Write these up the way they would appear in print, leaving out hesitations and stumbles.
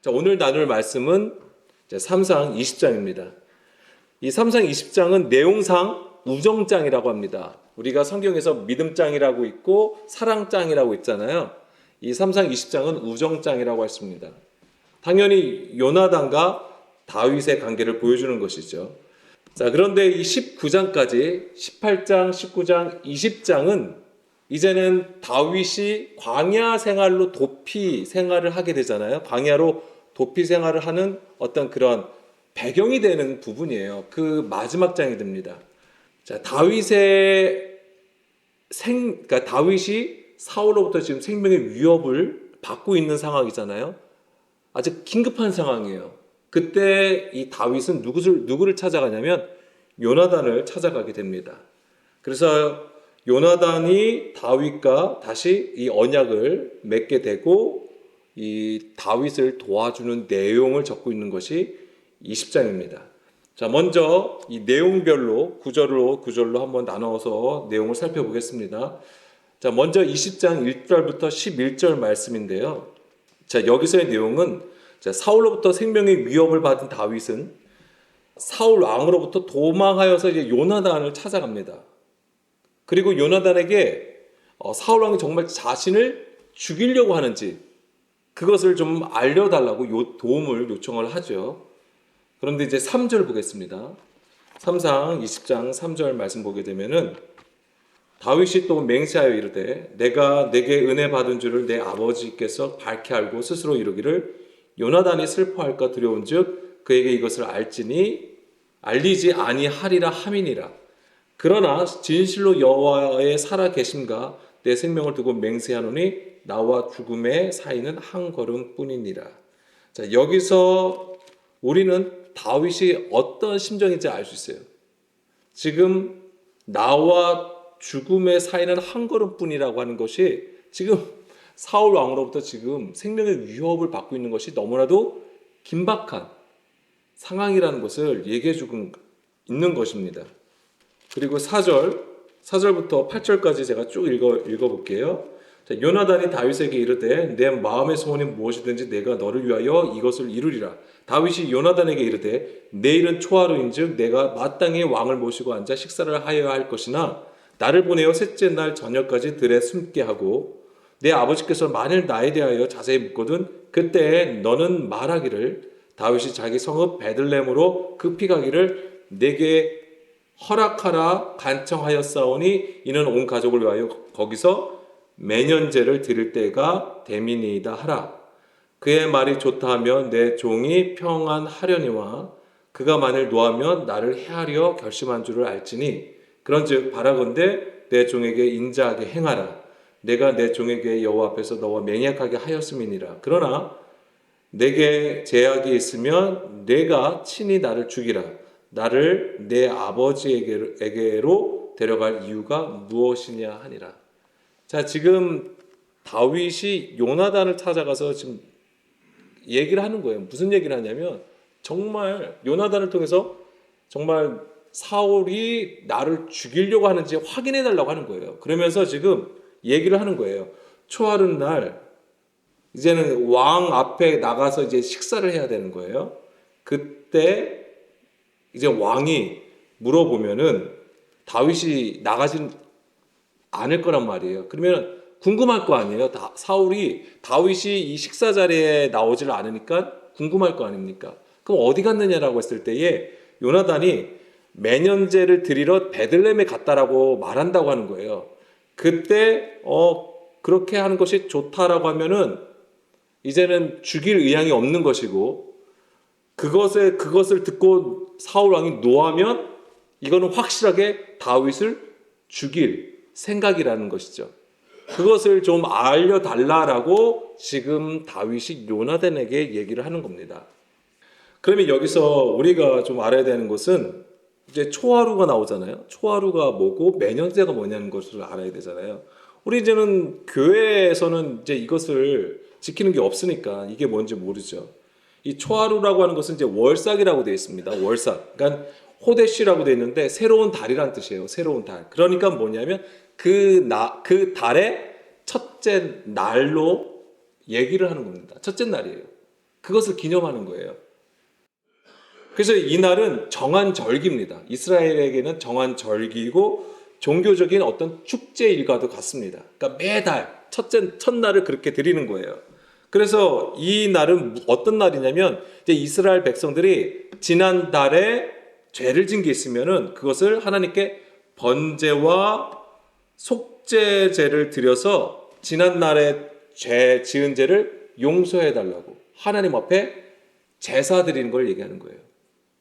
자, 오늘 나눌 말씀은 이제 3상 20장입니다. 이 3상 20장은 내용상 우정장이라고 합니다. 우리가 성경에서 믿음장이라고 있고 사랑장이라고 있잖아요. 이 3상 20장은 우정장이라고 했습니다. 당연히 요나단과 다윗의 관계를 보여주는 것이죠. 자, 그런데 이 19장까지 18장, 19장, 20장은 이제는 다윗이 광야 생활로 도피 생활을 하게 되잖아요. 광야로 도피 생활을 하는 어떤 그런 배경이 되는 부분이에요. 그 마지막 장이 됩니다. 자, 그러니까 다윗이 사울로부터 지금 생명의 위협을 받고 있는 상황이잖아요. 아주 긴급한 상황이에요. 그때 이 다윗은 누구를 찾아가냐면 요나단을 찾아가게 됩니다. 그래서 요나단이 다윗과 다시 이 언약을 맺게 되고 이 다윗을 도와주는 내용을 적고 있는 것이 20장입니다. 자, 먼저 이 내용별로 구절로 한번 나눠서 내용을 살펴보겠습니다. 자, 먼저 20장 1절부터 11절 말씀인데요. 자, 여기서의 내용은 사울로부터 생명의 위협을 받은 다윗은 사울 왕으로부터 도망하여서 이제 요나단을 찾아갑니다. 그리고 요나단에게 사울 왕이 정말 자신을 죽이려고 하는지 그것을 좀 알려달라고 도움을 요청을 하죠. 그런데 이제 3절 보겠습니다. 3상 20장 3절 말씀 보게 되면은 다윗이 또 맹세하여 이르되 내가 내게 은혜 받은 줄을 내 아버지께서 밝게 알고 스스로 이르기를 요나단이 슬퍼할까 두려운즉 그에게 이것을 알리지 아니하리라 함이니라. 그러나 진실로 여호와의 살아 계심과 내 생명을 두고 맹세하노니 나와 죽음의 사이는 한 걸음뿐이니라. 자, 여기서 우리는 다윗이 어떤 심정인지 알 수 있어요. 지금 나와 죽음의 사이는 한 걸음뿐이라고 하는 것이 지금 사울 왕으로부터 지금 생명의 위협을 받고 있는 것이 너무나도 긴박한 상황이라는 것을 얘기해 주고 있는 것입니다. 그리고 4절부터 8절까지 제가 쭉 읽어볼게요. 자, 요나단이 다윗에게 이르되 내 마음의 소원이 무엇이든지 내가 너를 위하여 이것을 이루리라. 다윗이 요나단에게 이르되 내일은 초하루인즉 내가 마땅히 왕을 모시고 앉아 식사를 하여야 할 것이나 나를 보내어 셋째 날 저녁까지 들에 숨게 하고 내 아버지께서 만일 나에 대하여 자세히 묻거든 그때 너는 말하기를 다윗이 자기 성읍 베들레헴으로 급히 가기를 내게 허락하라 간청하였사오니 이는 온 가족을 위하여 거기서 매년제를 드릴 때가 되미니이다 하라. 그의 말이 좋다 하면 내 종이 평안하려니와 그가 만일 노하면 나를 해하려 결심한 줄을 알지니 그런즉 바라건대 내 종에게 인자하게 행하라. 내가 내 종에게 여호와 앞에서 너와 맹약하게 하였음이니라. 그러나 내게 제약이 있으면 내가 친히 나를 죽이라. 나를 내 아버지에게로 데려갈 이유가 무엇이냐 하니라. 자, 지금 다윗이 요나단을 찾아가서 지금 얘기를 하는 거예요. 무슨 얘기를 하냐면 정말 요나단을 통해서 정말 사울이 나를 죽이려고 하는지 확인해 달라고 하는 거예요. 그러면서 지금 얘기를 하는 거예요. 초하룻 날 이제는 왕 앞에 나가서 이제 식사를 해야 되는 거예요. 그때 이제 왕이 물어보면은 다윗이 나가진 않을 거란 말이에요. 그러면 궁금할 거 아니에요. 다윗이 이 식사 자리에 나오질 않으니까 궁금할 거 아닙니까? 그럼 어디 갔느냐라고 했을 때에 요나단이 매년제를 드리러 베들레헴에 갔다라고 말한다고 하는 거예요. 그때 그렇게 하는 것이 좋다라고 하면은 이제는 죽일 의향이 없는 것이고 그것을 듣고 사울 왕이 노하면 이거는 확실하게 다윗을 죽일 생각이라는 것이죠. 그것을 좀 알려달라라고 지금 다윗이 요나단에게 얘기를 하는 겁니다. 그러면 여기서 우리가 좀 알아야 되는 것은 이제 초하루가 나오잖아요. 초하루가 뭐고 매년제가 뭐냐는 것을 알아야 되잖아요. 우리 이제는 교회에서는 이제 이것을 지키는 게 없으니까 이게 뭔지 모르죠. 이 초하루라고 하는 것은 이제 월삭이라고 되어 있습니다. 월삭. 그러니까 호데시라고 되어 있는데 새로운 달이란 뜻이에요. 새로운 달. 그러니까 뭐냐면 그 달의 첫째 날로 얘기를 하는 겁니다. 첫째 날이에요. 그것을 기념하는 거예요. 그래서 이 날은 정한 절기입니다. 이스라엘에게는 정한 절기이고 종교적인 어떤 축제 일과도 같습니다. 그러니까 매달 첫날을 그렇게 드리는 거예요. 그래서 이 날은 어떤 날이냐면 이제 이스라엘 백성들이 지난달에 죄를 진 게 있으면은 그것을 하나님께 번제와 속죄제를 드려서 지난날에 죄 지은 죄를 용서해 달라고 하나님 앞에 제사 드리는 걸 얘기하는 거예요.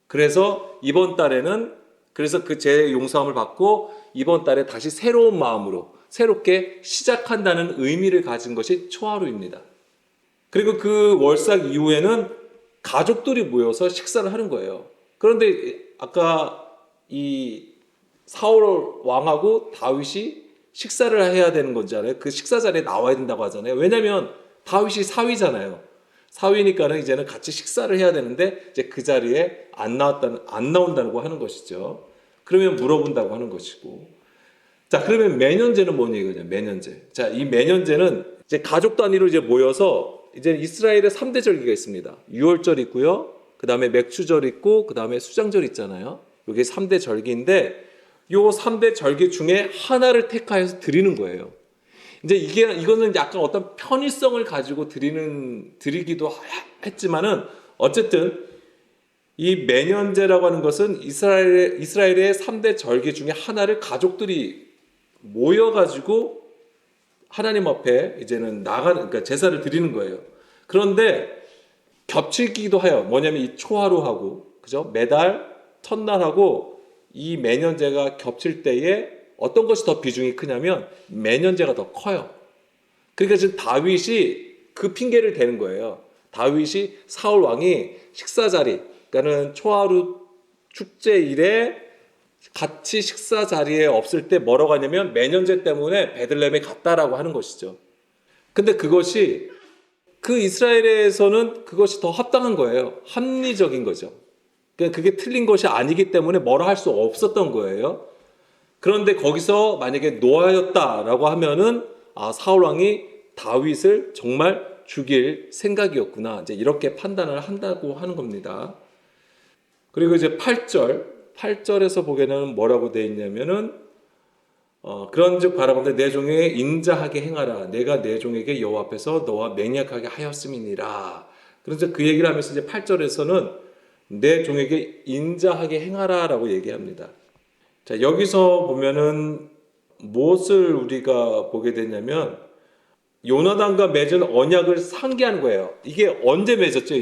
그래서 이번 달에는 그래서 그 죄 용서함을 받고 이번 달에 다시 새로운 마음으로 새롭게 시작한다는 의미를 가진 것이 초하루입니다. 그리고 그 월삭 이후에는 가족들이 모여서 식사를 하는 거예요. 그런데 아까 이 사울 왕하고 다윗이 식사를 해야 되는 거잖아요. 그 식사 자리에 나와야 된다고 하잖아요. 왜냐하면 다윗이 사위잖아요. 사위니까는 이제는 같이 식사를 해야 되는데 이제 그 자리에 안 나온다고 하는 것이죠. 그러면 물어본다고 하는 것이고. 자, 그러면 매년제는 뭔 얘기냐? 매년제. 자, 이 매년제는 이제 가족 단위로 이제 모여서 이제 이스라엘의 3대 절기가 있습니다. 유월절 있고요. 그 다음에 맥추절 있고, 그 다음에 수장절 있잖아요. 이게 3대 절기인데, 요 3대 절기 중에 하나를 택하여서 드리는 거예요. 이제 이거는 약간 어떤 편의성을 가지고 드리기도 했지만은, 어쨌든, 이 매년제라고 하는 것은 이스라엘의 3대 절기 중에 하나를 가족들이 모여가지고 하나님 앞에 이제는 그러니까 제사를 드리는 거예요. 그런데 겹치기도 해요. 뭐냐면 이 초하루하고, 그죠? 매달 첫날하고 이 매년제가 겹칠 때에 어떤 것이 더 비중이 크냐면 매년제가 더 커요. 그러니까 지금 다윗이 그 핑계를 대는 거예요. 다윗이 사울 왕이 식사 자리, 그러니까는 초하루 축제일에 같이 식사 자리에 없을 때 뭐라고 하냐면 매년제 때문에 베들레헴에 갔다라고 하는 것이죠. 근데 그것이 그 이스라엘에서는 그것이 더 합당한 거예요. 합리적인 거죠. 그러니까 그게 틀린 것이 아니기 때문에 뭐라 할 수 없었던 거예요. 그런데 거기서 만약에 놓아였다라고 하면은 사울 왕이 다윗을 정말 죽일 생각이었구나. 이제 이렇게 판단을 한다고 하는 겁니다. 그리고 이제 8절에서 보게는 뭐라고 되어 있냐면은 그런즉 바라건대 내 종에게 인자하게 행하라. 내가 내 종에게 여호와 앞에서 너와 맹약하게 하였음이니라. 그래서 그 얘기를 하면서 이제 8절에서는 내 종에게 인자하게 행하라라고 얘기합니다. 자, 여기서 보면은 무엇을 우리가 보게 되냐면 요나단과 맺은 언약을 상기하는 거예요. 이게 언제 맺었죠?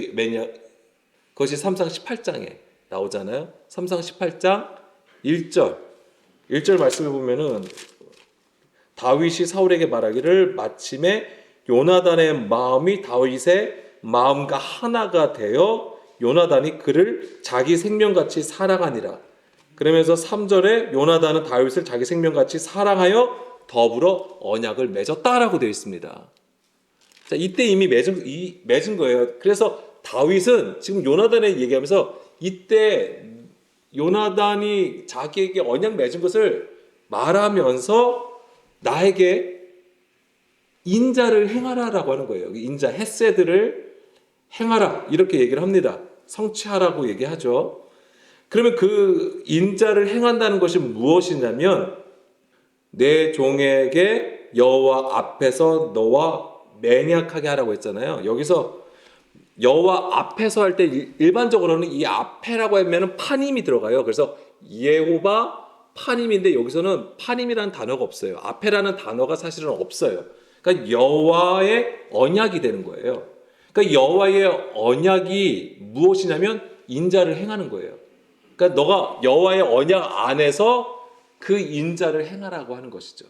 그것이 3상 18장에 나오잖아요. 3상 18장 1절 말씀을 보면은 다윗이 사울에게 말하기를 마침에 요나단의 마음이 다윗의 마음과 하나가 되어 요나단이 그를 자기 생명같이 사랑하니라. 그러면서 3절에 요나단은 다윗을 자기 생명같이 사랑하여 더불어 언약을 맺었다라고 되어 있습니다. 자, 이때 이미 맺은 거예요. 그래서 다윗은 지금 요나단에 얘기하면서 이때 요나단이 자기에게 언약 맺은 것을 말하면서 나에게 인자를 행하라라고 하는 거예요. 인자, 헤세드를 행하라 이렇게 얘기를 합니다. 성취하라고 얘기하죠. 그러면 그 인자를 행한다는 것이 무엇이냐면 내 종에게 여호와 앞에서 너와 맹약하게 하라고 했잖아요. 여기서 여호와 앞에서 할 때 일반적으로는 이 앞에라고 하면 파님이 들어가요. 그래서 예호바 파님인데 여기서는 파님이라는 단어가 없어요. 앞에라는 단어가 사실은 없어요. 그러니까 여호와의 언약이 되는 거예요. 그러니까 여호와의 언약이 무엇이냐면 인자를 행하는 거예요. 그러니까 너가 여호와의 언약 안에서 그 인자를 행하라고 하는 것이죠.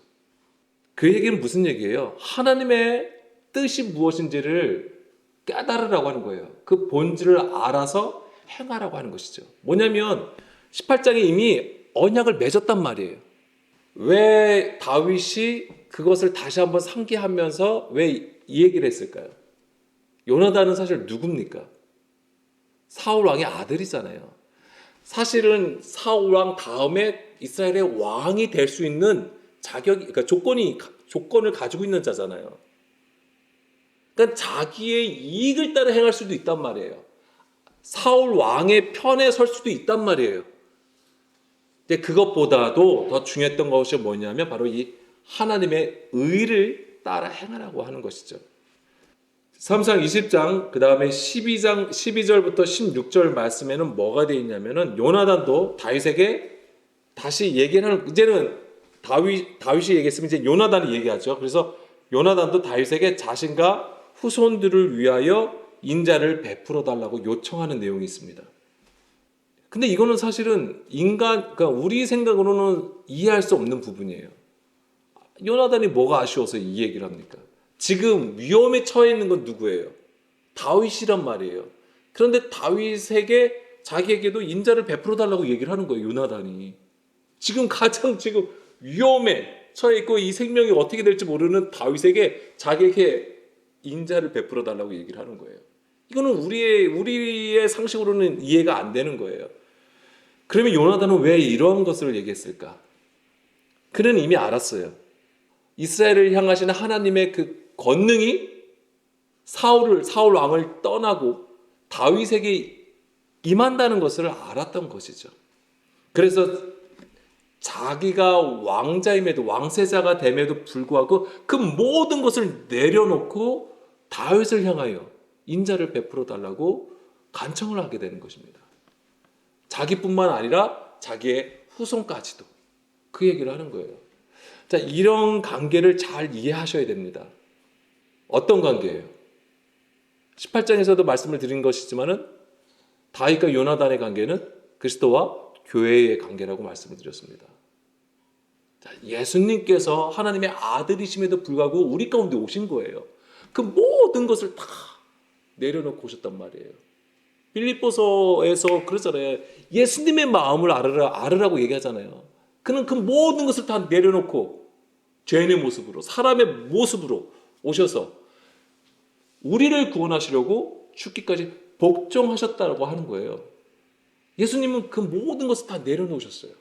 그 얘기는 무슨 얘기예요? 하나님의 뜻이 무엇인지를 깨달으라고 하는 거예요. 그 본질을 알아서 행하라고 하는 것이죠. 뭐냐면 18장에 이미 언약을 맺었단 말이에요. 왜 다윗이 그것을 다시 한번 상기하면서 왜 이 얘기를 했을까요? 요나단은 사실 누굽니까? 사울 왕의 아들이잖아요. 사실은 사울 왕 다음에 이스라엘의 왕이 될 수 있는 자격이, 그러니까 조건을 가지고 있는 자잖아요. 그러니까 자기의 이익을 따라 행할 수도 있단 말이에요. 사울 왕의 편에 설 수도 있단 말이에요. 근데 그것보다도 더 중요했던 것이 뭐냐면 바로 이 하나님의 의를 따라 행하라고 하는 것이죠. 3상 20장 그 다음에 12장 12절부터 16절 말씀에는 뭐가 되어 있냐면은 요나단도 다윗에게 다시 얘기를 하는, 이제는 다윗이 얘기했으면 이제 요나단이 얘기하죠. 그래서 요나단도 다윗에게 자신과 후손들을 위하여 인자를 베풀어 달라고 요청하는 내용이 있습니다. 근데 이거는 사실은 그러니까 우리 생각으로는 이해할 수 없는 부분이에요. 요나단이 뭐가 아쉬워서 이 얘기를 합니까? 지금 위험에 처해 있는 건 누구예요? 다윗이란 말이에요. 그런데 다윗에게 자기에게도 인자를 베풀어 달라고 얘기를 하는 거예요. 요나단이. 지금 가장 위험에 처해 있고 이 생명이 어떻게 될지 모르는 다윗에게 자기에게 인자를 베풀어 달라고 얘기를 하는 거예요. 이거는 우리의 상식으로는 이해가 안 되는 거예요. 그러면 요나단은 왜 이런 것을 얘기했을까? 그는 이미 알았어요. 이스라엘을 향하시는 하나님의 그 권능이 사울 왕을 떠나고 다윗에게 임한다는 것을 알았던 것이죠. 그래서 자기가 왕자임에도 왕세자가 됨에도 불구하고 그 모든 것을 내려놓고 다윗을 향하여 인자를 베풀어 달라고 간청을 하게 되는 것입니다. 자기뿐만 아니라 자기의 후손까지도 그 얘기를 하는 거예요. 자, 이런 관계를 잘 이해하셔야 됩니다. 어떤 관계예요? 18장에서도 말씀을 드린 것이지만은 다윗과 요나단의 관계는 그리스도와 교회의 관계라고 말씀을 드렸습니다. 자, 예수님께서 하나님의 아들이심에도 불구하고 우리 가운데 오신 거예요. 그 모든 것을 다 내려놓고 오셨단 말이에요. 빌립보서에서 그러잖아요. 예수님의 마음을 알으라고 얘기하잖아요. 그는 그 모든 것을 다 내려놓고 죄인의 모습으로, 사람의 모습으로 오셔서 우리를 구원하시려고 죽기까지 복종하셨다고 하는 거예요. 예수님은 그 모든 것을 다 내려놓으셨어요.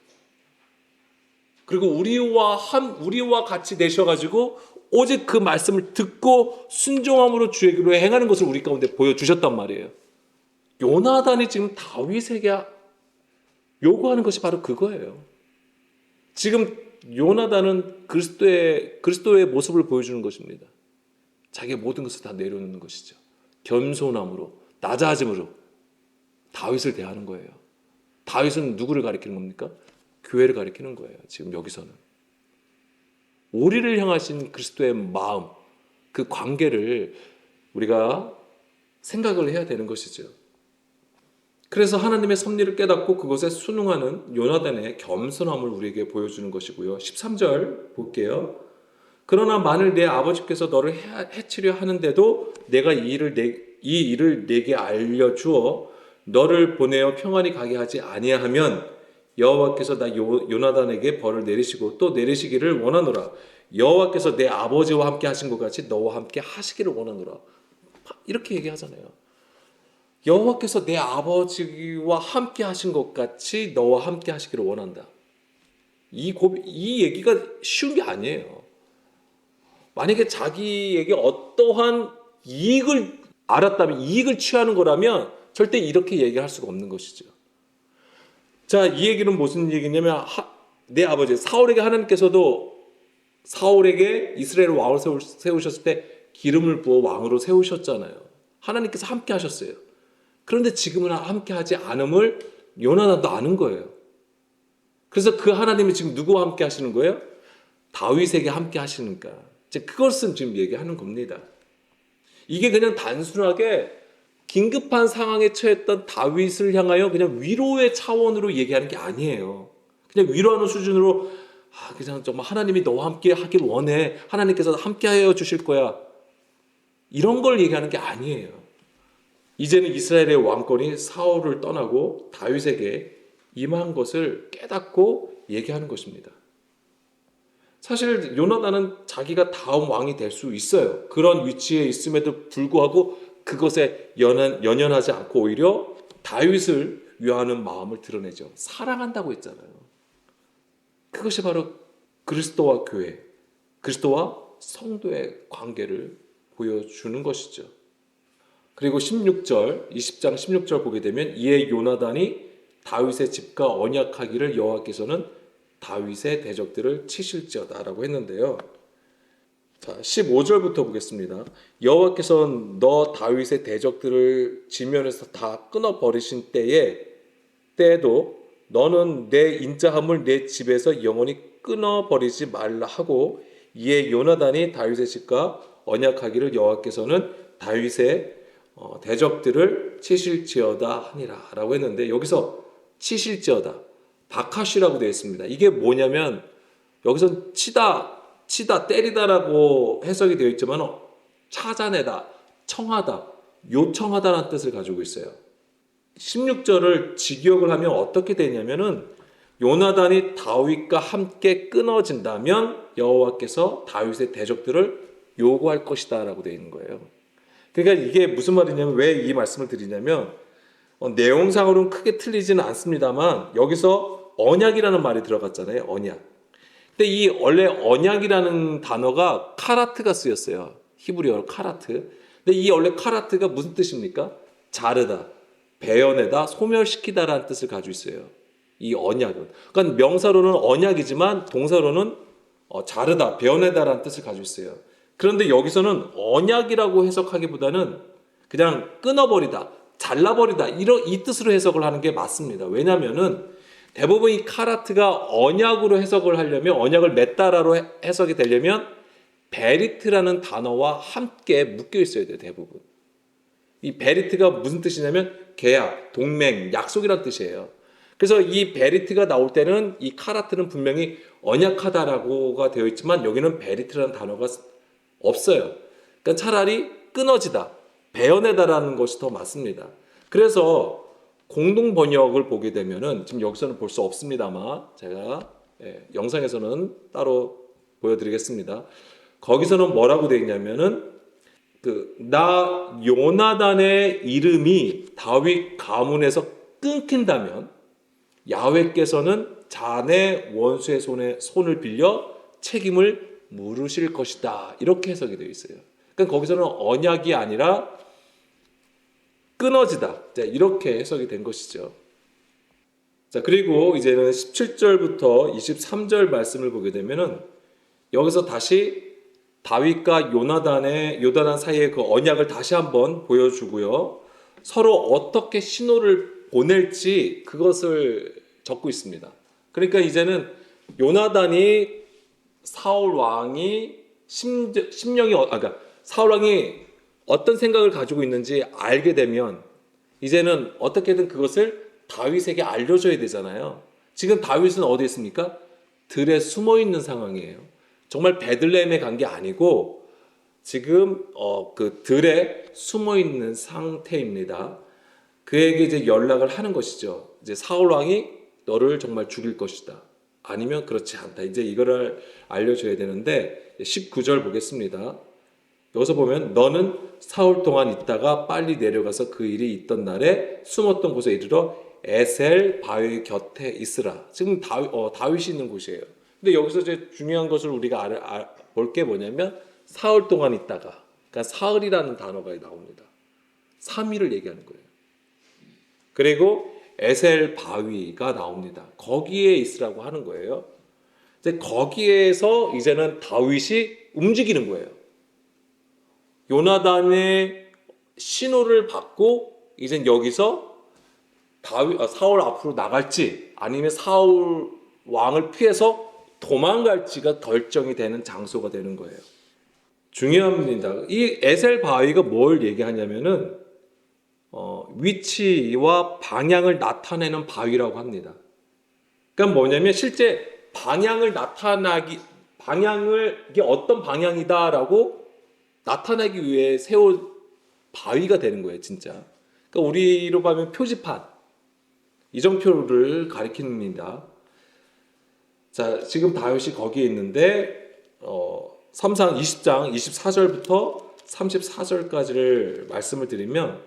그리고 우리와 같이 되셔가지고 오직 그 말씀을 듣고 순종함으로 주의 길로 행하는 것을 우리 가운데 보여주셨단 말이에요. 요나단이 지금 다윗에게 요구하는 것이 바로 그거예요. 지금 요나단은 그리스도의 모습을 보여주는 것입니다. 자기의 모든 것을 다 내려놓는 것이죠. 겸손함으로, 낮아짐으로 다윗을 대하는 거예요. 다윗은 누구를 가리키는 겁니까? 교회를 가리키는 거예요. 지금 여기서는. 우리를 향하신 그리스도의 마음, 그 관계를 우리가 생각을 해야 되는 것이죠. 그래서 하나님의 섭리를 깨닫고 그것에 순응하는 요나단의 겸손함을 우리에게 보여주는 것이고요. 13절 볼게요. 그러나 만일 내 아버지께서 너를 해치려 하는데도 내가 이 일을 내게 알려주어 너를 보내어 평안히 가게 하지 아니하면 여호와께서 나 요나단에게 벌을 내리시고 또 내리시기를 원하노라. 여호와께서 내 아버지와 함께 하신 것 같이 너와 함께 하시기를 원하노라. 이렇게 얘기하잖아요. 여호와께서 내 아버지와 함께 하신 것 같이 너와 함께 하시기를 원한다. 이 얘기가 쉬운 게 아니에요. 만약에 자기에게 어떠한 이익을 알았다면, 이익을 취하는 거라면 절대 이렇게 얘기할 수가 없는 것이죠. 자, 이 얘기는 무슨 얘기냐면 내 아버지 사울에게 하나님께서도 사울에게 이스라엘 왕을 세우셨을 때 기름을 부어 왕으로 세우셨잖아요. 하나님께서 함께 하셨어요. 그런데 지금은 함께 하지 않음을 요나단도 아는 거예요. 그래서 그 하나님이 지금 누구와 함께 하시는 거예요? 다윗에게 함께 하시니까. 그것은 지금 얘기하는 겁니다. 이게 그냥 단순하게 긴급한 상황에 처했던 다윗을 향하여 그냥 위로의 차원으로 얘기하는 게 아니에요. 그냥 위로하는 수준으로 그냥 정말 하나님이 너와 함께 하길 원해. 하나님께서 함께 하여 주실 거야. 이런 걸 얘기하는 게 아니에요. 이제는 이스라엘의 왕권이 사울을 떠나고 다윗에게 임한 것을 깨닫고 얘기하는 것입니다. 사실 요나단은 자기가 다음 왕이 될 수 있어요. 그런 위치에 있음에도 불구하고 그것에 연연하지 않고 오히려 다윗을 위하는 마음을 드러내죠. 사랑한다고 했잖아요. 그것이 바로 그리스도와 교회, 그리스도와 성도의 관계를 보여주는 것이죠. 그리고 16절, 20장 16절 보게 되면 이에 요나단이 다윗의 집과 언약하기를 여호와께서는 다윗의 대적들을 치실지어다라고 했는데요. 자, 15절부터 보겠습니다. 여호와께서는 너 다윗의 대적들을 지면에서 다 끊어 버리신 때에도 너는 내 인자함을 내 집에서 영원히 끊어 버리지 말라 하고 이에 요나단이 다윗의 집과 언약하기를 여호와께서는 다윗의 대적들을 치실지어다 하니라라고 했는데 여기서 치실지어다 바카시라고 되어 있습니다. 이게 뭐냐면 여기서 치다 때리다라고 해석이 되어 있지만 찾아내다, 청하다, 요청하다라는 뜻을 가지고 있어요. 16절을 직역을 하면 어떻게 되냐면은 요나단이 다윗과 함께 끊어진다면 여호와께서 다윗의 대적들을 요구할 것이다라고 되어 있는 거예요. 그러니까 이게 무슨 말이냐면 왜 이 말씀을 드리냐면 내용상으로는 크게 틀리지는 않습니다만 여기서 언약이라는 말이 들어갔잖아요. 언약. 근데 이 원래 언약이라는 단어가 카라트가 쓰였어요. 히브리어로 카라트. 근데 이 원래 카라트가 무슨 뜻입니까? 자르다, 베어내다, 소멸시키다라는 뜻을 가지고 있어요. 이 언약은. 그러니까 명사로는 언약이지만 동사로는 자르다, 베어내다라는 뜻을 가지고 있어요. 그런데 여기서는 언약이라고 해석하기보다는 그냥 끊어버리다, 잘라버리다 이 뜻으로 해석을 하는 게 맞습니다. 왜냐하면은 대부분 이 카라트가 언약으로 해석을 하려면 언약을 맺다라로 해석이 되려면 베리트라는 단어와 함께 묶여 있어야 돼요. 대부분. 이 베리트가 무슨 뜻이냐면 계약, 동맹, 약속이라는 뜻이에요. 그래서 이 베리트가 나올 때는 이 카라트는 분명히 언약하다라고가 되어 있지만 여기는 베리트라는 단어가 없어요. 그러니까 차라리 끊어지다, 베어내다라는 것이 더 맞습니다. 그래서 공동 번역을 보게 되면은 지금 여기서는 볼 수 없습니다만 제가 영상에서는 따로 보여드리겠습니다. 거기서는 뭐라고 되어 있냐면은 나 요나단의 이름이 다윗 가문에서 끊긴다면 야훼께서는 자네 원수의 손을 빌려 책임을 물으실 것이다. 이렇게 해석이 되어 있어요. 그러니까 거기서는 언약이 아니라 끊어지다. 이렇게 해석이 된 것이죠. 자, 그리고 이제는 17절부터 23절 말씀을 보게 되면은 여기서 다시 다윗과 요나단 사이의 그 언약을 다시 한번 보여주고요. 서로 어떻게 신호를 보낼지 그것을 적고 있습니다. 그러니까 이제는 요나단이 사울 왕이 그러니까 사울 왕이 어떤 생각을 가지고 있는지 알게 되면 이제는 어떻게든 그것을 다윗에게 알려줘야 되잖아요. 지금 다윗은 어디에 있습니까? 들에 숨어 있는 상황이에요. 정말 베들레헴에 간 게 아니고 지금 그 들에 숨어 있는 상태입니다. 그에게 이제 연락을 하는 것이죠. 이제 사울 왕이 너를 정말 죽일 것이다. 아니면 그렇지 않다. 이제 이거를 알려줘야 되는데 19절 보겠습니다. 여기서 보면 너는 사흘 동안 있다가 빨리 내려가서 그 일이 있던 날에 숨었던 곳에 이르러 에셀 바위 곁에 있으라. 지금 다윗이 있는 곳이에요. 근데 여기서 이제 중요한 것을 우리가 볼 게 뭐냐면 사흘 동안 있다가, 그러니까 사흘이라는 단어가 나옵니다. 3일을 얘기하는 거예요. 그리고 에셀 바위가 나옵니다. 거기에 있으라고 하는 거예요. 이제 거기에서 이제는 다윗이 움직이는 거예요. 요나단의 신호를 받고 이제 여기서 사울 앞으로 나갈지 아니면 사울 왕을 피해서 도망갈지가 결정이 되는 장소가 되는 거예요. 중요합니다. 이 에셀 바위가 뭘 얘기하냐면은 위치와 방향을 나타내는 바위라고 합니다. 그러니까 뭐냐면 실제 방향을 이게 어떤 방향이다라고 나타내기 위해 세운 바위가 되는 거예요, 진짜. 그러니까 우리로 보면 표지판, 이정표를 가리킵니다. 자, 지금 다윗이 거기에 있는데 3상 20장 24절부터 34절까지를 말씀을 드리면,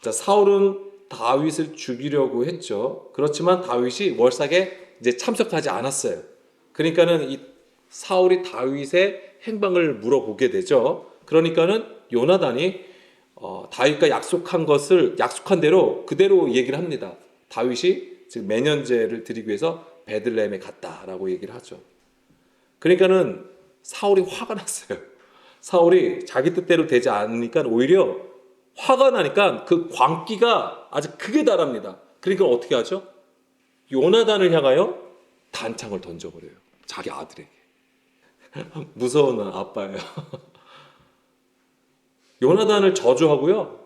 자, 사울은 다윗을 죽이려고 했죠. 그렇지만 다윗이 월삭에 이제 참석하지 않았어요. 그러니까는 이 사울이 다윗의 행방을 물어보게 되죠. 그러니까는 요나단이 다윗과 약속한 대로 그대로 얘기를 합니다. 다윗이 지금 매년제를 드리기 위해서 베들레헴에 갔다라고 얘기를 하죠. 그러니까는 사울이 화가 났어요. 사울이 자기 뜻대로 되지 않으니까 오히려 화가 나니까 그 광기가 아주 극에 달합니다. 그러니까 어떻게 하죠? 요나단을 향하여 단창을 던져버려요. 자기 아들에게. 무서운 아빠예요. 요나단을 저주하고요.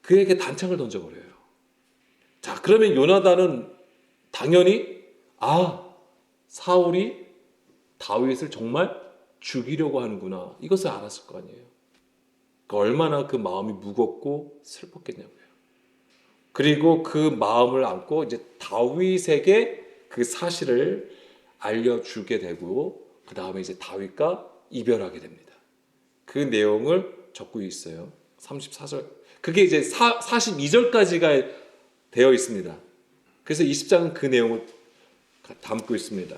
그에게 단창을 던져버려요. 자, 그러면 요나단은 당연히 사울이 다윗을 정말 죽이려고 하는구나. 이것을 알았을 거 아니에요. 그러니까 얼마나 그 마음이 무겁고 슬펐겠냐고요. 그리고 그 마음을 안고 이제 다윗에게 그 사실을 알려주게 되고 그 다음에 이제 다윗과 이별하게 됩니다. 그 내용을 적고 있어요. 34절. 그게 이제 42절까지가 되어 있습니다. 그래서 20장은 그 내용을 담고 있습니다.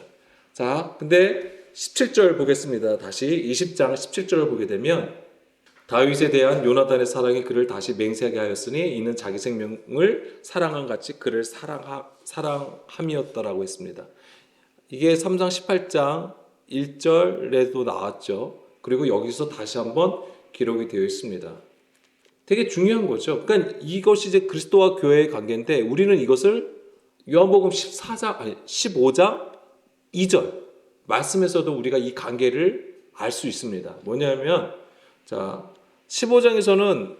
자, 근데 17절 보겠습니다. 다시 20장 17절을 보게 되면 다윗에 대한 요나단의 사랑이 그를 다시 맹세하게 하였으니 이는 자기 생명을 사랑한 같이 그를 사랑함이었다라고 했습니다. 이게 3장 18장 1절에도 나왔죠. 그리고 여기서 다시 한번 기록이 되어 있습니다. 되게 중요한 거죠. 그러니까 이것이 이제 그리스도와 교회의 관계인데 우리는 이것을 요한복음 15장 2절 말씀에서도 우리가 이 관계를 알 수 있습니다. 뭐냐면 자 15장에서는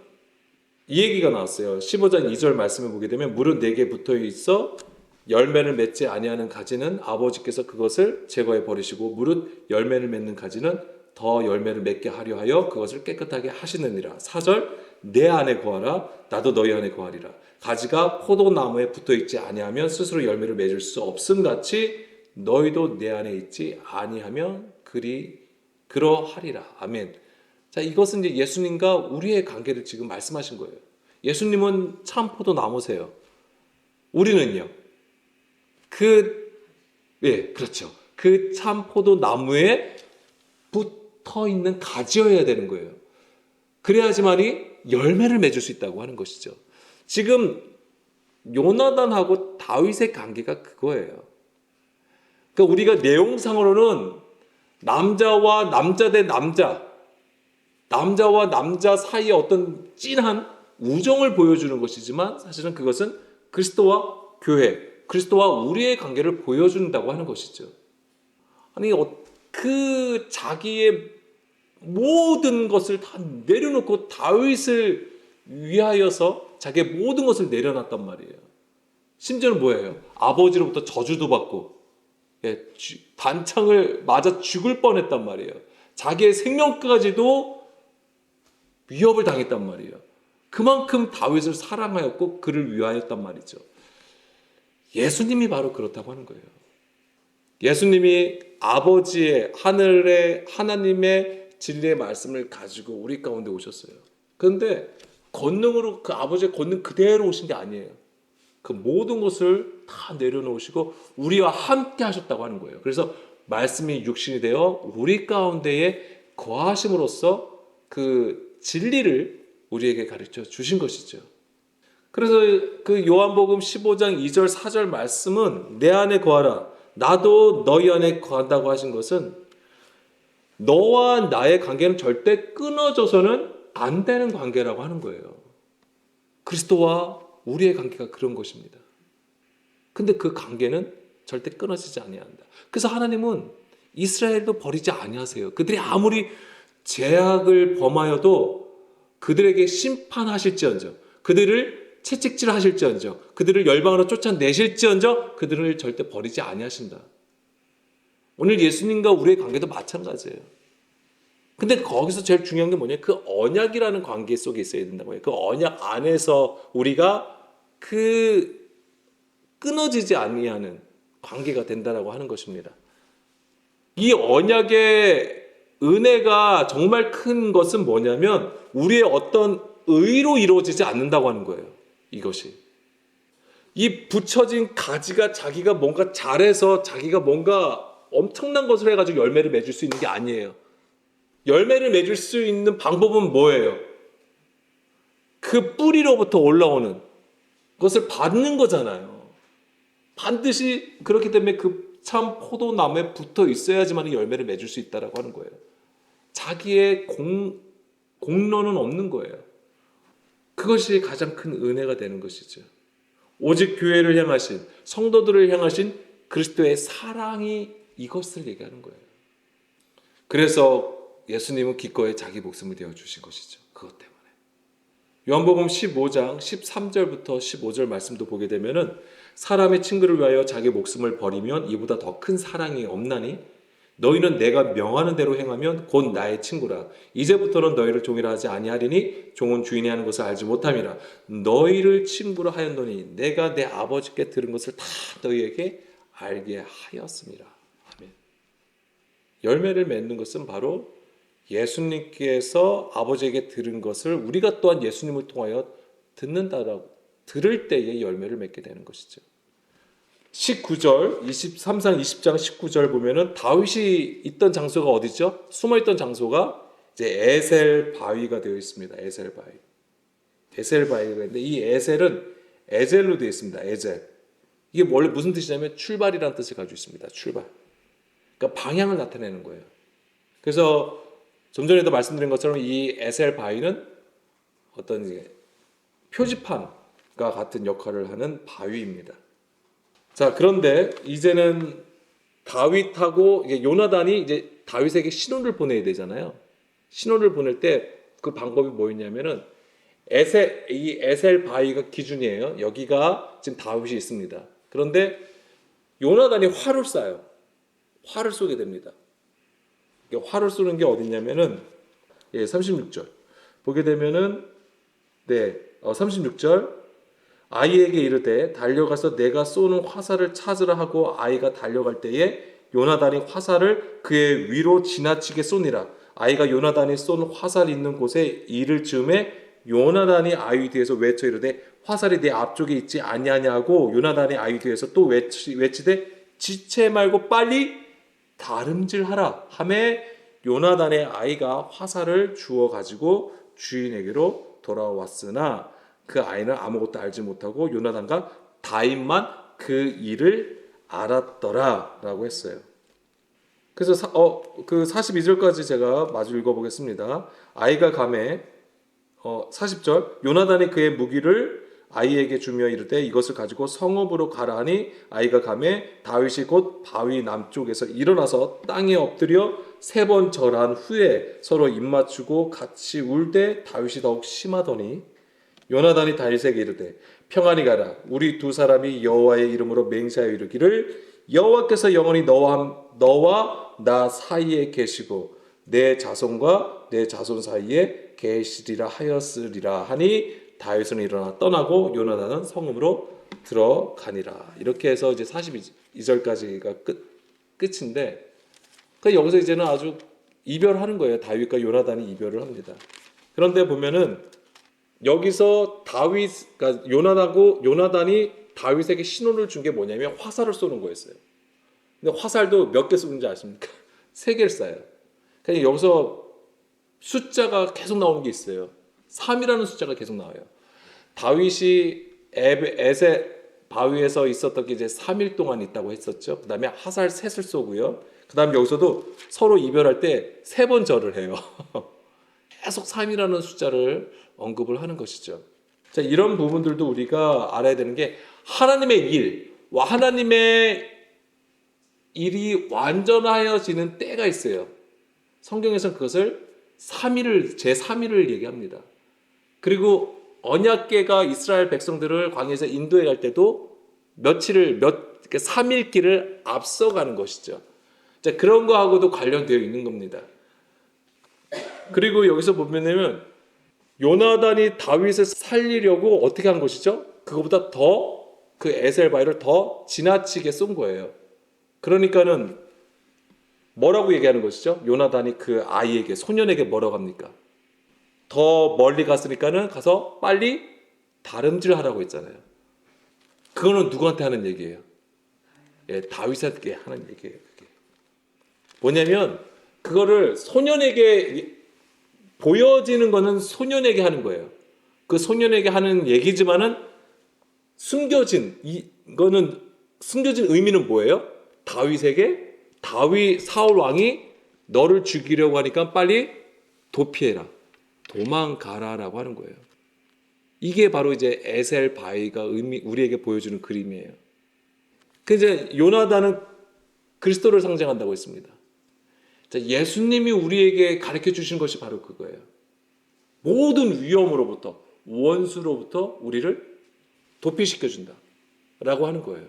이 얘기가 나왔어요. 15장 2절 말씀을 보게 되면 무릇 내게 붙어 있어 열매를 맺지 아니하는 가지는 아버지께서 그것을 제거해 버리시고 무릇 열매를 맺는 가지는 더 열매를 맺게 하려 하여 그것을 깨끗하게 하시느니라. 4절 내 안에 거하라 나도 너희 안에 거하리라. 가지가 포도나무에 붙어 있지 아니하면 스스로 열매를 맺을 수 없음 같이 너희도 내 안에 있지 아니하면 그러하리라. 아멘. 자, 이것은 이제 예수님과 우리의 관계를 지금 말씀하신 거예요. 예수님은 참 포도나무세요. 우리는요. 그렇죠. 그 참 포도나무에 붙어 있는 가지여야 되는 거예요. 그래야지만이 열매를 맺을 수 있다고 하는 것이죠. 지금 요나단하고 다윗의 관계가 그거예요. 그러니까 우리가 내용상으로는 남자와 남자 대 남자와 남자 사이의 어떤 찐한 우정을 보여주는 것이지만 사실은 그것은 그리스도와 교회, 그리스도와 우리의 관계를 보여준다고 하는 것이죠. 아니 그 자기의 모든 것을 다 내려놓고 다윗을 위하여서 자기의 모든 것을 내려놨단 말이에요. 심지어는 뭐예요? 아버지로부터 저주도 받고 단창을 맞아 죽을 뻔했단 말이에요. 자기의 생명까지도 위협을 당했단 말이에요. 그만큼 다윗을 사랑하였고 그를 위하였단 말이죠. 예수님이 바로 그렇다고 하는 거예요. 예수님이 아버지의 하늘의 하나님의 진리의 말씀을 가지고 우리 가운데 오셨어요. 그런데 권능으로 그 아버지의 권능 그대로 오신 게 아니에요. 그 모든 것을 다 내려놓으시고 우리와 함께 하셨다고 하는 거예요. 그래서 말씀이 육신이 되어 우리 가운데에 거하심으로써 그 진리를 우리에게 가르쳐 주신 것이죠. 그래서 그 요한복음 15장 2절 4절 말씀은 내 안에 거하라 나도 너희 안에 거한다고 하신 것은 너와 나의 관계는 절대 끊어져서는 안 되는 관계라고 하는 거예요. 그리스도와 우리의 관계가 그런 것입니다. 근데 그 관계는 절대 끊어지지 아니한다. 그래서 하나님은 이스라엘도 버리지 아니하세요. 그들이 아무리 죄악을 범하여도 그들에게 심판하실지언정, 그들을 채찍질하실지언정, 그들을 열방으로 쫓아내실지언정 그들을 절대 버리지 아니하신다. 오늘 예수님과 우리의 관계도 마찬가지예요. 근데 거기서 제일 중요한 게 뭐냐? 그 언약이라는 관계 속에 있어야 된다고 해요. 그 언약 안에서 우리가 그 끊어지지 아니하는 관계가 된다라고 하는 것입니다. 이 언약의 은혜가 정말 큰 것은 뭐냐면 우리의 어떤 의로 이루어지지 않는다고 하는 거예요. 이것이. 이 붙여진 가지가 자기가 뭔가 잘해서 자기가 뭔가 엄청난 것을 해가지고 열매를 맺을 수 있는 게 아니에요. 열매를 맺을 수 있는 방법은 뭐예요? 그 뿌리로부터 올라오는 것을 받는 거잖아요. 반드시 그렇기 때문에 그 참 포도나무에 붙어 있어야지만 열매를 맺을 수 있다라고 하는 거예요. 자기의 공로는 없는 거예요. 그것이 가장 큰 은혜가 되는 것이죠. 오직 교회를 향하신, 성도들을 향하신 그리스도의 사랑이 이것을 얘기하는 거예요. 그래서 예수님은 기꺼이 자기 목숨을 내어 주신 것이죠. 그것 때문에. 요한복음 15장 13절부터 15절 말씀도 보게 되면은 사람의 친구를 위하여 자기 목숨을 버리면 이보다 더 큰 사랑이 없나니 너희는 내가 명하는 대로 행하면 곧 나의 친구라. 이제부터는 너희를 종이라 하지 아니하리니 종은 주인이 하는 것을 알지 못함이라. 너희를 친구로 하였노니 내가 내 아버지께 들은 것을 다 너희에게 알게 하였습니다. 아멘. 열매를 맺는 것은 바로 예수님께서 아버지에게 들은 것을 우리가 또한 예수님을 통하여 들을 때에 열매를 맺게 되는 것이죠. 19절, 23장 20장 19절 보면은 다윗이 있던 장소가 어디죠? 숨어있던 장소가 이제 에셀 바위가 되어 있습니다. 에셀 바위. 에셀 바위가 있는데 이 에셀은 에젤로 되어 있습니다. 에젤. 이게 원래 무슨 뜻이냐면 출발이라는 뜻을 가지고 있습니다. 출발. 그러니까 방향을 나타내는 거예요. 그래서 좀 전에도 말씀드린 것처럼 이 에셀 바위는 어떤 표지판과 같은 역할을 하는 바위입니다. 자, 그런데 이제는 다윗하고 요나단이 이제 다윗에게 신호를 보내야 되잖아요. 신호를 보낼 때 그 방법이 뭐였냐면은 이 에셀 바위가 기준이에요. 여기가 지금 다윗이 있습니다. 그런데 요나단이 활을 쏴요. 활을 쏘게 됩니다. 활을 쏘는 게 어디냐면은 36절 보게 되면은 36절 아이에게 이르되 달려가서 내가 쏘는 화살을 찾으라 하고 아이가 달려갈 때에 요나단이 화살을 그의 위로 지나치게 쏘니라. 아이가 요나단이 쏜 화살 있는 곳에 이를 즈음에 요나단이 아이 뒤에서 외쳐 이르되 화살이 내 앞쪽에 있지 아니하냐고 요나단이 아이 뒤에서 또 외치되 지체 말고 빨리 다름질하라 하매 요나단의 아이가 화살을 주워 가지고 주인에게로 돌아왔으나 그 아이는 아무것도 알지 못하고 요나단과 다윗만 그 일을 알았더라라고 했어요. 그래서 그 42절까지 제가 마저 읽어보겠습니다. 아이가 가매 40절 요나단이 그의 무기를 아이에게 주며 이르되 이것을 가지고 성읍으로 가라 하니 아이가 가매 다윗이 곧 바위 남쪽에서 일어나서 땅에 엎드려 3번 절한 후에 서로 입맞추고 같이 울되 다윗이 더욱 심하더니 요나단이 다윗에게 이르되 평안히 가라. 우리 두 사람이 여호와의 이름으로 맹세하여 이르기를 여호와께서 영원히 너와 나 사이에 계시고 내 자손과 내 자손 사이에 계시리라 하였으리라 하니 다윗은 일어나 떠나고 요나단은 성읍으로 들어가니라. 이렇게 해서 이제 42절까지가 끝인데 여기서 이제는 아주 이별하는 거예요. 다윗과 요나단이 이별을 합니다. 그런데 보면은 여기서 그러니까 요나단이 다윗에게 신호를 준 게 뭐냐면 화살을 쏘는 거였어요. 근데 화살도 몇 개 쏘는지 아십니까? 3개를 쏴요. 그러니까 여기서 숫자가 계속 나오는 게 있어요. 3이라는 숫자가 계속 나와요. 다윗이 에셀 바위에서 있었던 게 이제 3일 동안 있다고 했었죠. 그 다음에 화살 셋을 쏘고요. 그 다음에 여기서도 서로 이별할 때 3번 절을 해요. 계속 3이라는 숫자를 언급을 하는 것이죠. 자, 이런 부분들도 우리가 알아야 되는 게 하나님의 일과 하나님의 일이 완전하여지는 때가 있어요. 성경에서는 그것을 제3일을 얘기합니다. 그리고 언약궤가 이스라엘 백성들을 광야에서 인도해 갈 때도 3일 길을 앞서가는 것이죠. 자, 그런 거하고도 관련되어 있는 겁니다. 그리고 여기서 보면은 요나단이 다윗을 살리려고 어떻게 한 것이죠? 그거보다 더 그 에셀 바위를 더 지나치게 쏜 거예요. 그러니까는 뭐라고 얘기하는 것이죠? 요나단이 그 아이에게 소년에게 뭐라고 합니까? 더 멀리 갔으니까는 가서 빨리 다름질하라고 했잖아요. 그거는 누구한테 하는 얘기예요? 다윗에게 하는 얘기예요. 그게. 뭐냐면 그거를 소년에게 보여지는 거는 소년에게 하는 거예요. 그 소년에게 하는 얘기지만은 이거는 숨겨진 의미는 뭐예요? 다윗 사울 왕이 너를 죽이려고 하니까 빨리 도피해라, 도망가라라고 하는 거예요. 이게 바로 이제 에셀 바위가 우리에게 보여주는 그림이에요. 그 이제 요나단은 그리스도를 상징한다고 했습니다. 자, 예수님이 우리에게 가르쳐 주신 것이 바로 그거예요. 모든 위험으로부터, 원수로부터 우리를 도피시켜 준다 라고 하는 거예요.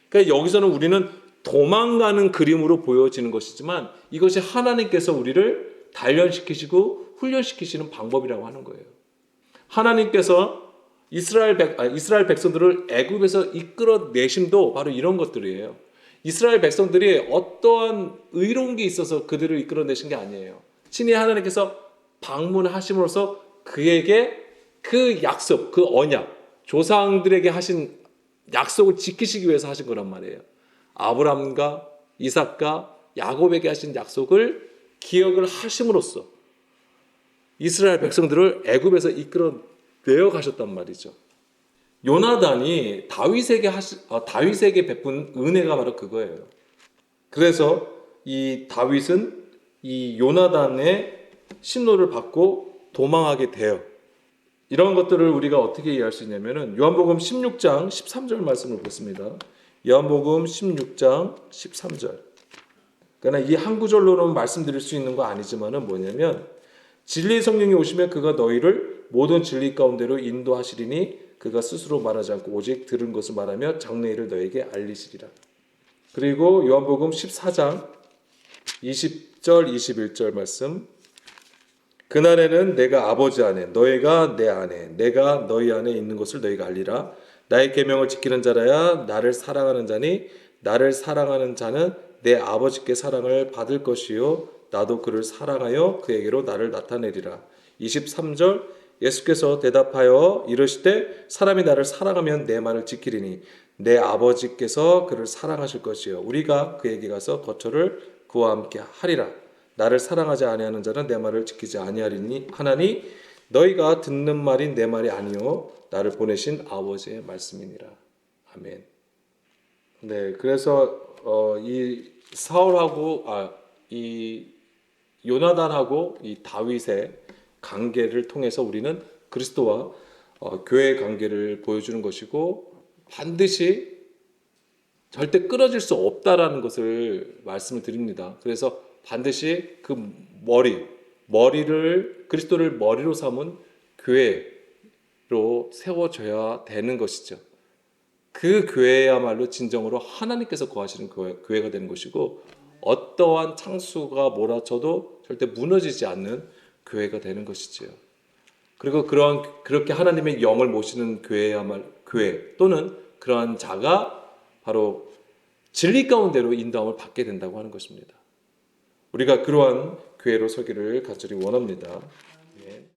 그러니까 여기서는 우리는 도망가는 그림으로 보여지는 것이지만 이것이 하나님께서 우리를 단련시키시고 훈련시키시는 방법이라고 하는 거예요. 하나님께서 이스라엘 백성들을 애굽에서 이끌어내심도 바로 이런 것들이에요. 이스라엘 백성들이 어떠한 의로운 게 있어서 그들을 이끌어내신 게 아니에요. 친히 하나님께서 방문하심으로써 그에게 그 약속, 그 언약, 조상들에게 하신 약속을 지키시기 위해서 하신 거란 말이에요. 아브람과 이삭과 야곱에게 하신 약속을 기억을 하심으로써 이스라엘 백성들을 애굽에서 이끌어내어 가셨단 말이죠. 요나단이 다윗에게 베푼 은혜가 바로 그거예요. 그래서 이 다윗은 이 요나단의 신노를 받고 도망하게 돼요. 이런 것들을 우리가 어떻게 이해할 수 있냐면은 요한복음 16장 13절 말씀을 보겠습니다. 요한복음 16장 13절. 그러나 이 한 구절로는 말씀드릴 수 있는 거 아니지만은 뭐냐면 진리 성령이 오시면 그가 너희를 모든 진리 가운데로 인도하시리니 그가 스스로 말하지 않고 오직 들은 것을 말하며 장래일을 너에게 알리시리라. 그리고 요한복음 14장 20절 21절 말씀. 그날에는 내가 아버지 안에 너희가 내 안에 내가 너희 안에 있는 것을 너희가 알리라. 나의 계명을 지키는 자라야 나를 사랑하는 자니 나를 사랑하는 자는 내 아버지께 사랑을 받을 것이요 나도 그를 사랑하여 그에게로 나를 나타내리라. 23절 예수께서 대답하여 이르시되 사람이 나를 사랑하면 내 말을 지키리니 내 아버지께서 그를 사랑하실 것이요 우리가 그에게 가서 거처를 그와 함께 하리라. 나를 사랑하지 아니하는 자는 내 말을 지키지 아니하리니 하나니 너희가 듣는 말이 내 말이 아니요 나를 보내신 아버지의 말씀이니라. 아멘. 네, 그래서 이 사울하고 이 요나단하고 이 다윗의 관계를 통해서 우리는 그리스도와 교회의 관계를 보여주는 것이고 반드시 절대 끊어질 수 없다라는 것을 말씀을 드립니다. 그래서 반드시 그 머리를 그리스도를 머리로 삼은 교회로 세워져야 되는 것이죠. 그 교회야말로 진정으로 하나님께서 거하시는 교회가 되는 것이고 어떠한 창수가 몰아쳐도 절대 무너지지 않는 교회가 되는 것이지요. 그리고 그렇게 하나님의 영을 모시는 교회 또는 그러한 자가 바로 진리 가운데로 인도함을 받게 된다고 하는 것입니다. 우리가 그러한 교회로 서기를 간절히 원합니다.